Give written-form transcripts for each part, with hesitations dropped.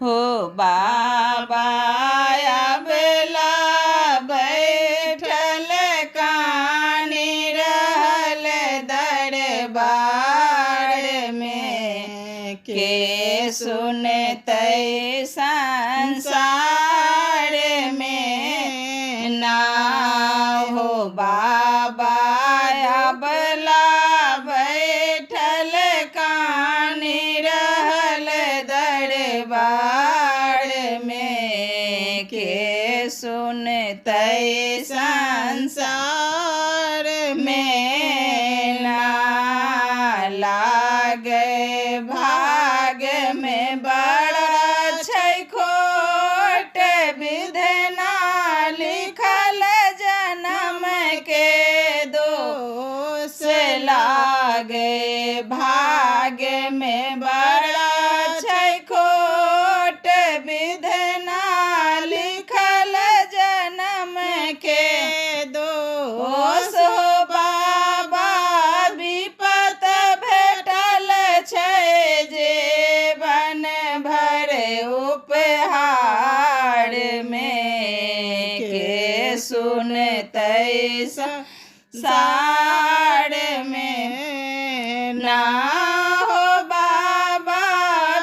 हो बाबा अबला बैठल कानी रहल दरबार में, के सुनतै संसार में ना। हो बाबा अबला बैठल कानी रहल दरबार में, के सुनतै संसार में ना। लागे भाग में बड़ा छै खोट, विधना लिखल जन्म के दोष। लागे भाग में बड़ा छै खोट, विधना लिखल जन्म के दोष। हो बाबा विपत भेटल छै जीवन भर उपहार में, के सुनतै संसार में ना। हो बाबा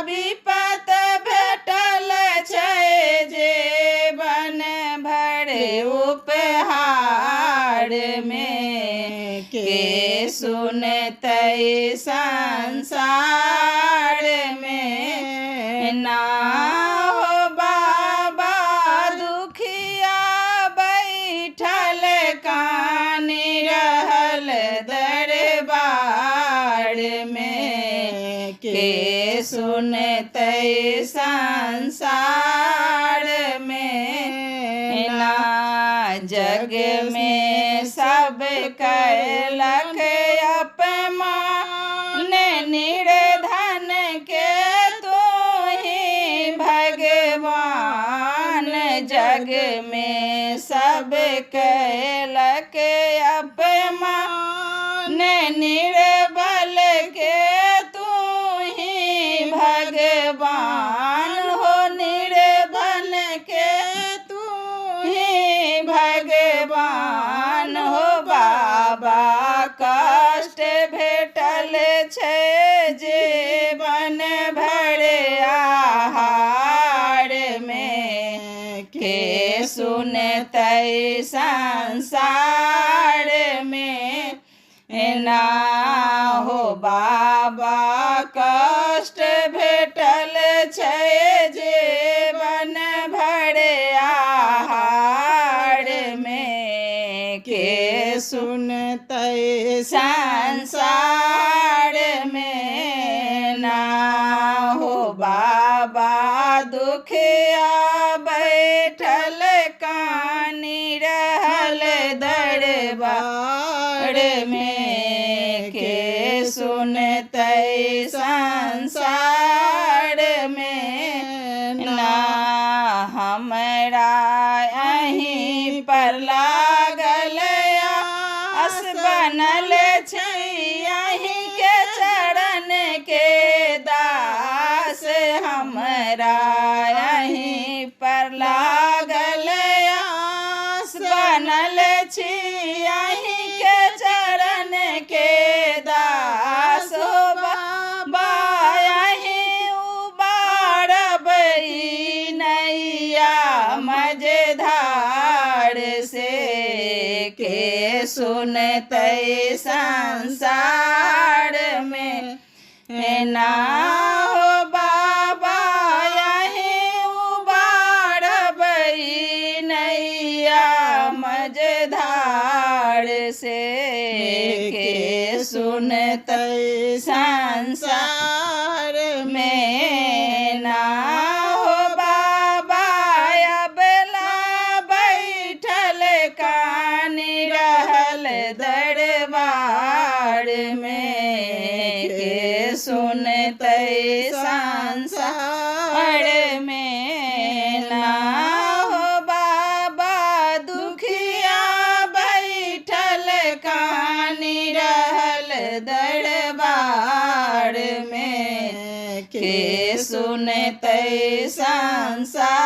विपत भेटल छै जीवन भर उपहार में, के सुनतै संसार में ना। हो बाबा दुखिया बैठल कानी रहल दरबार में, के सुनतै संसार में ना। जग में सब कैलक अपमान, निर्धन के तू ही भगवान। जग में सब कैलक अपमान, निर्बल के तू ही भगवान। हो निर्बल के तू ही भगवान। हो बाबा कष्ट भेटल छै जीवन भर आहार में, के सुनतै संसार में ना। हो बाबा कष्ट भेटल छै जीवन भर आहार में, के सुनतै संसार में ना। हो बाबा दुखिया बैठल कानी रहल दरबार में, के सुनतै संसार में ना। हमरा अहीं पर लागल आस बनल छै, अहीं के चरण के दास। हमरा अहीं पर लागल आस बनल छी, अहीं के चरण के दास। हो बाबा अहीं उबारब ई नैया मझधार से, के सुनतै संसार में ना। हो बाबा अहीं उबारब ई नैया मझधार से, के सुनतै संसार में ना। हो बाबा अबला बैठल कानी रहल दरबार में, के सुनतै सुने तै संसार